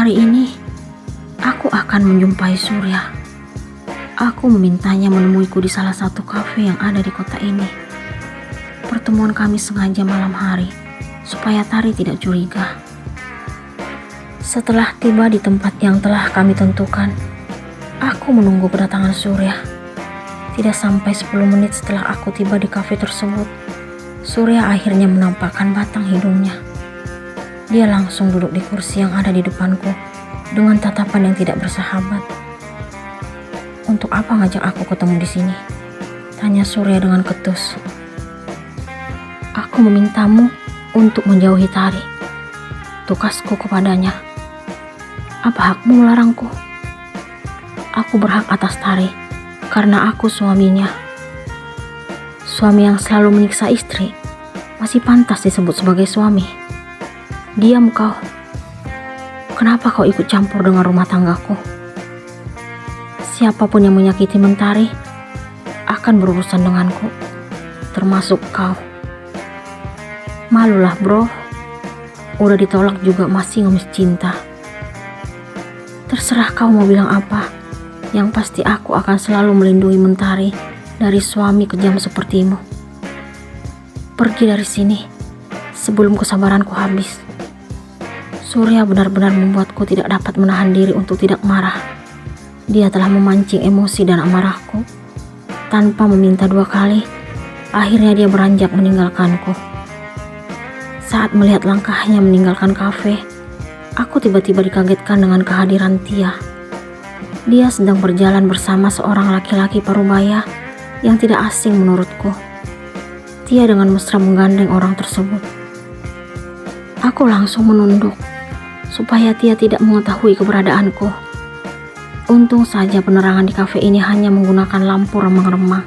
Hari ini, aku akan menjumpai Surya. Aku memintanya menemuiku di salah satu kafe yang ada di kota ini. Pertemuan kami sengaja malam hari, supaya Tari tidak curiga. Setelah tiba di tempat yang telah kami tentukan, aku menunggu kedatangan Surya. Tidak sampai 10 menit setelah aku tiba di kafe tersebut, Surya akhirnya menampakkan batang hidungnya. Dia langsung duduk di kursi yang ada di depanku dengan tatapan yang tidak bersahabat. "Untuk apa ngajak aku ketemu di sini?" tanya Surya dengan ketus. "Aku memintamu untuk menjauhi Tari," tukasku kepadanya. "Apa hakmu melarangku? Aku berhak atas Tari karena aku suaminya. Suami yang selalu menyiksa istri masih pantas disebut sebagai suami. Diam kau. Kenapa kau ikut campur dengan rumah tanggaku? Siapapun yang menyakiti Mentari akan berurusan denganku, termasuk kau." "Malulah bro, udah ditolak juga masih ngemis cinta." "Terserah kau mau bilang apa, yang pasti aku akan selalu melindungi Mentari dari suami kejam sepertimu. Pergi dari sini sebelum kesabaranku habis." Surya benar-benar membuatku tidak dapat menahan diri untuk tidak marah. Dia telah memancing emosi dan amarahku. Tanpa meminta 2 kali, akhirnya dia beranjak meninggalkanku. Saat melihat langkahnya meninggalkan kafe, aku tiba-tiba dikagetkan dengan kehadiran Tia. Dia sedang berjalan bersama seorang laki-laki parubaya yang tidak asing menurutku. Tia dengan mesra menggandeng orang tersebut. Aku langsung menunduk supaya Tia tidak mengetahui keberadaanku. Untung saja penerangan di kafe ini hanya menggunakan lampu remang-remang.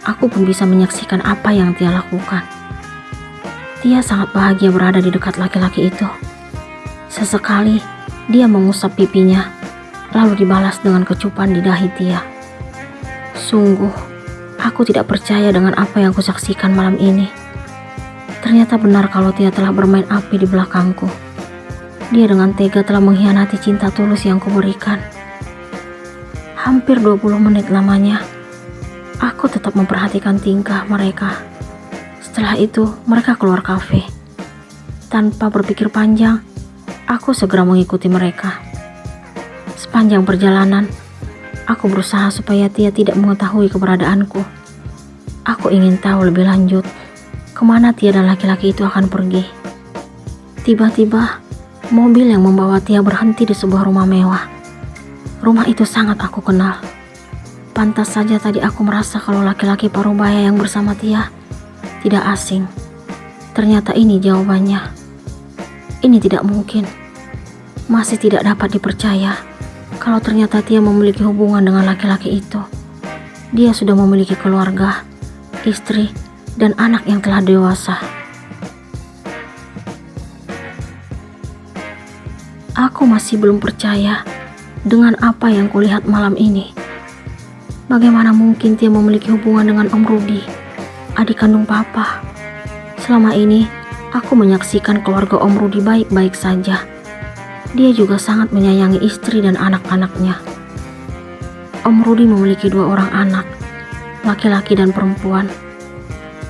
Aku pun bisa menyaksikan apa yang Tia lakukan. Tia sangat bahagia berada di dekat laki-laki itu. Sesekali dia mengusap pipinya, lalu dibalas dengan kecupan di dahi Tia. Sungguh, aku tidak percaya dengan apa yang kusaksikan malam ini. Ternyata benar kalau Tia telah bermain api di belakangku. Dia dengan tega telah mengkhianati cinta tulus yang kuberikan. Hampir 20 menit lamanya, aku tetap memperhatikan tingkah mereka. Setelah itu, mereka keluar kafe. Tanpa berpikir panjang, aku segera mengikuti mereka. Sepanjang perjalanan, aku berusaha supaya Tia tidak mengetahui keberadaanku. Aku ingin tahu lebih lanjut kemana Tia dan laki-laki itu akan pergi. Tiba-tiba, mobil yang membawa Tia berhenti di sebuah rumah mewah. Rumah itu sangat aku kenal. Pantas saja tadi aku merasa kalau laki-laki parubaya yang bersama Tia tidak asing. Ternyata ini jawabannya. Ini tidak mungkin. Masih tidak dapat dipercaya kalau ternyata Tia memiliki hubungan dengan laki-laki itu. Dia sudah memiliki keluarga, istri, dan anak yang telah dewasa. Aku masih belum percaya dengan apa yang kulihat malam ini. Bagaimana mungkin Tia memiliki hubungan dengan Om Rudi, adik kandung Papa? Selama ini, aku menyaksikan keluarga Om Rudi baik-baik saja. Dia juga sangat menyayangi istri dan anak-anaknya. Om Rudi memiliki 2 orang anak, laki-laki dan perempuan.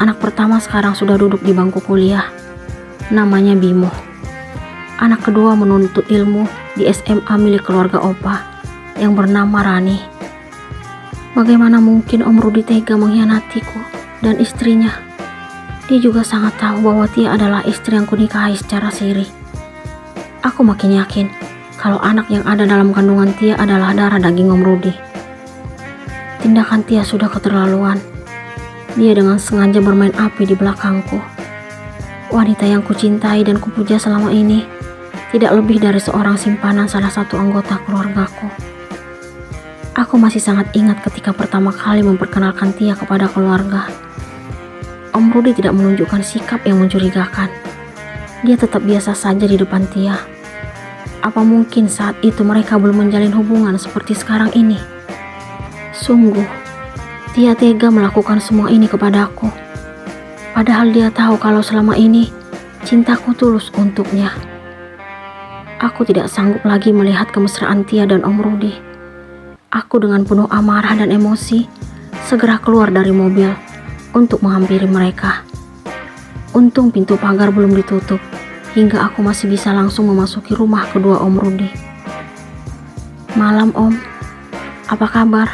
Anak pertama sekarang sudah duduk di bangku kuliah, namanya Bimo. Anak kedua menuntut ilmu di SMA milik keluarga Opa yang bernama Rani. Bagaimana mungkin Om Rudi tega mengkhianatiku dan istrinya? Dia juga sangat tahu bahwa Tia adalah istri yang kunikahi secara siri. Aku makin yakin kalau anak yang ada dalam kandungan Tia adalah darah daging Om Rudi. Tindakan Tia sudah keterlaluan. Dia dengan sengaja bermain api di belakangku. Wanita yang kucintai dan kupuja selama ini tidak lebih dari seorang simpanan salah satu anggota keluargaku. Aku masih sangat ingat ketika pertama kali memperkenalkan Tia kepada keluarga. Om Rudi tidak menunjukkan sikap yang mencurigakan. Dia tetap biasa saja di depan Tia. Apa mungkin saat itu mereka belum menjalin hubungan seperti sekarang ini? Sungguh, Tia tega melakukan semua ini kepadaku. Padahal dia tahu kalau selama ini cintaku tulus untuknya. Aku tidak sanggup lagi melihat kemesraan Tia dan Om Rudi. Aku dengan penuh amarah dan emosi segera keluar dari mobil untuk menghampiri mereka. Untung pintu pagar belum ditutup hingga aku masih bisa langsung memasuki rumah kedua Om Rudi. Malam Om, apa kabar?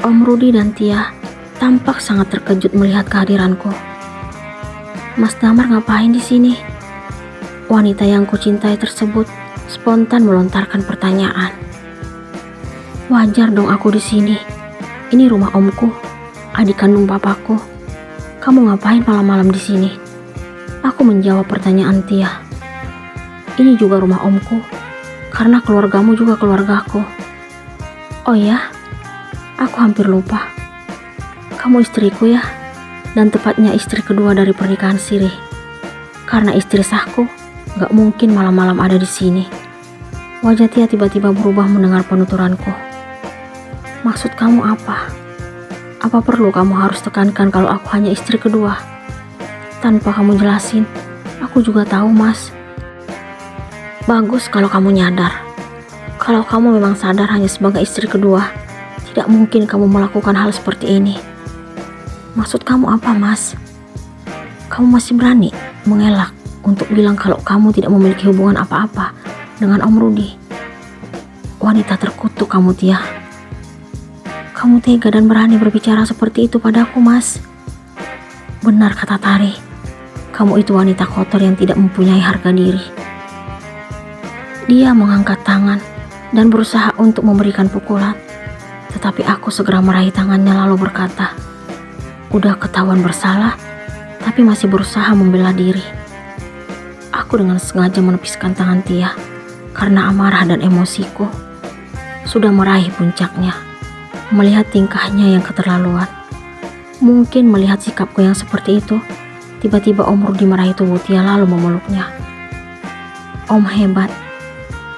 Om Rudi dan Tia tampak sangat terkejut melihat kehadiranku. Mas Damar ngapain di sini? Wanita yang kucintai tersebut spontan melontarkan pertanyaan. Wajar dong aku di sini. Ini rumah omku, adik kandung papaku. Kamu ngapain malam-malam di sini? Aku menjawab pertanyaan Tia. Ini juga rumah omku, karena keluargamu juga keluargaku. Oh ya, aku hampir lupa. Kamu istriku ya, dan tepatnya istri kedua dari pernikahan sirih. Karena istri sahku gak mungkin malam-malam ada di sini. Wajah Tia tiba-tiba berubah mendengar penuturanku. Maksud kamu apa? Apa perlu kamu harus tekankan kalau aku hanya istri kedua? Tanpa kamu jelasin, aku juga tahu Mas. Bagus kalau kamu nyadar. Kalau kamu memang sadar hanya sebagai istri kedua, tidak mungkin kamu melakukan hal seperti ini. Maksud kamu apa Mas? Kamu masih berani mengelak untuk bilang kalau kamu tidak memiliki hubungan apa-apa dengan Om Rudi. Wanita terkutuk kamu Tia. Kamu tega dan berani berbicara seperti itu padaku Mas. Benar kata Tari, kamu itu wanita kotor yang tidak mempunyai harga diri. Dia mengangkat tangan dan berusaha untuk memberikan pukulan, tetapi aku segera meraih tangannya lalu berkata, udah ketahuan bersalah, tapi masih berusaha membela diri. Aku dengan sengaja menepiskan tangan Tia karena amarah dan emosiku sudah meraih puncaknya. Melihat tingkahnya yang keterlaluan, mungkin melihat sikapku yang seperti itu, tiba-tiba Om Rudi meraih tubuh Tia lalu memeluknya. Om hebat.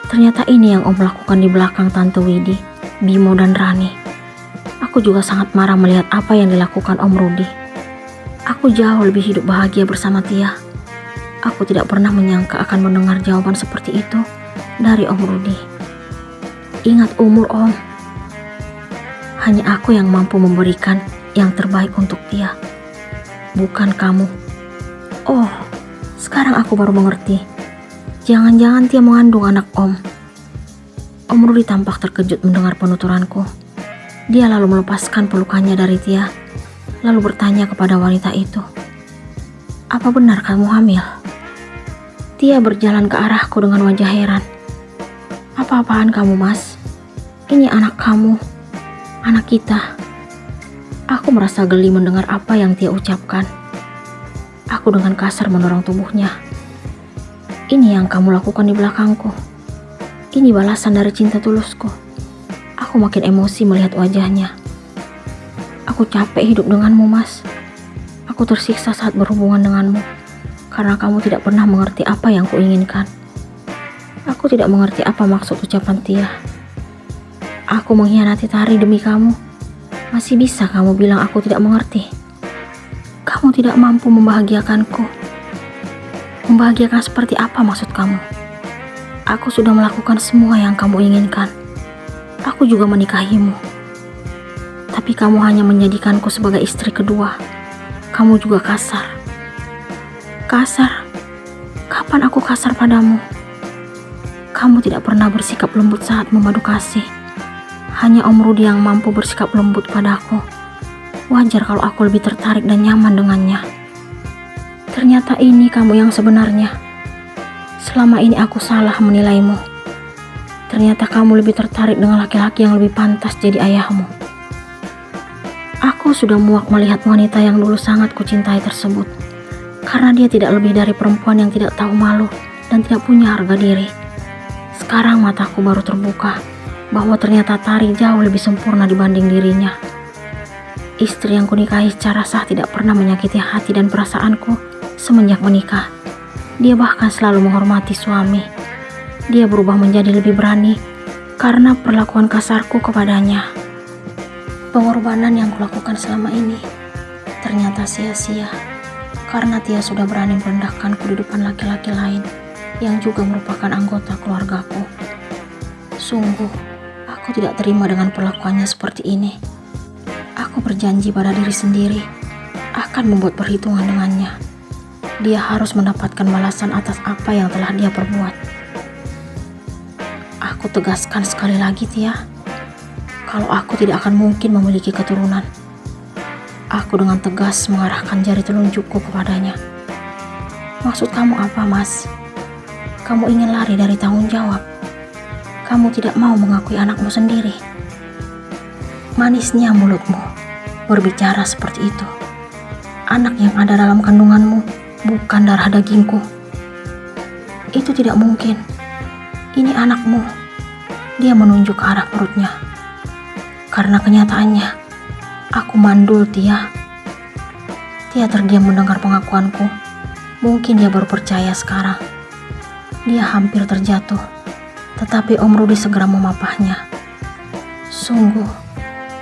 Ternyata ini yang Om lakukan di belakang Tante Widi, Bimo dan Rani. Aku juga sangat marah melihat apa yang dilakukan Om Rudi. Aku jauh lebih hidup bahagia bersama Tia. Aku tidak pernah menyangka akan mendengar jawaban seperti itu dari Om Rudi. Ingat umur Om. Hanya aku yang mampu memberikan yang terbaik untuk Tia, bukan kamu. Oh, sekarang aku baru mengerti. Jangan-jangan Tia mengandung anak Om. Om Rudi tampak terkejut mendengar penuturanku. Dia lalu melepaskan pelukannya dari Tia, lalu bertanya kepada wanita itu, apa benar kamu hamil? Tia berjalan ke arahku dengan wajah heran. Apa-apaan kamu Mas? Ini anak kamu, anak kita. Aku merasa geli mendengar apa yang Tia ucapkan. Aku dengan kasar mendorong tubuhnya. Ini yang kamu lakukan di belakangku. Ini balasan dari cinta tulusku. Aku makin emosi melihat wajahnya. Aku capek hidup denganmu Mas. Aku tersiksa saat berhubungan denganmu karena kamu tidak pernah mengerti apa yang kuinginkan. Aku tidak mengerti apa maksud ucapan Tia. Aku mengkhianati Tari demi kamu. Masih bisa kamu bilang aku tidak mengerti. Kamu tidak mampu membahagiakanku. Membahagiakan seperti apa maksud kamu? Aku sudah melakukan semua yang kamu inginkan. Aku juga menikahimu. Tapi kamu hanya menjadikanku sebagai istri kedua. Kamu juga kasar. Kasar? Kapan aku kasar padamu? Kamu tidak pernah bersikap lembut saat memadu kasih. Hanya Om Rudi yang mampu bersikap lembut padaku. Wajar kalau aku lebih tertarik dan nyaman dengannya. Ternyata ini kamu yang sebenarnya. Selama ini aku salah menilaimu. Ternyata kamu lebih tertarik dengan laki-laki yang lebih pantas jadi ayahmu. Aku sudah muak melihat wanita yang dulu sangat kucintai tersebut. Karena dia tidak lebih dari perempuan yang tidak tahu malu dan tidak punya harga diri. Sekarang mataku baru terbuka bahwa ternyata Tari jauh lebih sempurna dibanding dirinya. Istri yang kunikahi secara sah tidak pernah menyakiti hati dan perasaanku semenjak menikah. Dia bahkan selalu menghormati suami. Dia berubah menjadi lebih berani karena perlakuan kasarku kepadanya. Pengorbanan yang kulakukan selama ini ternyata sia-sia karena Tia sudah berani merendahkanku di depan laki-laki lain yang juga merupakan anggota keluargaku. Sungguh, aku tidak terima dengan perlakuannya seperti ini. Aku berjanji pada diri sendiri akan membuat perhitungan dengannya. Dia harus mendapatkan balasan atas apa yang telah dia perbuat. Aku tegaskan sekali lagi, Tia, kalau aku tidak akan mungkin memiliki keturunan. Aku dengan tegas mengarahkan jari telunjukku kepadanya. Maksud kamu apa, Mas? Kamu ingin lari dari tanggung jawab? Kamu tidak mau mengakui anakmu sendiri? Manisnya mulutmu berbicara seperti itu. Anak yang ada dalam kandunganmu bukan darah dagingku. Itu tidak mungkin. Ini anakmu. Dia menunjuk ke arah perutnya. Karena kenyataannya, aku mandul, Tia. Tia terdiam mendengar pengakuanku. Mungkin dia baru percaya sekarang. Dia hampir terjatuh, tetapi Om Rudi segera memapahnya. Sungguh,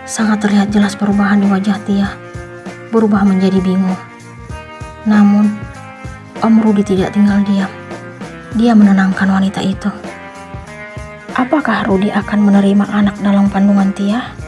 sangat terlihat jelas perubahan di wajah Tia. Berubah menjadi bingung. Namun, Om Rudi tidak tinggal diam. Dia menenangkan wanita itu. Apakah Rudi akan menerima anak dalam kandungan Tia?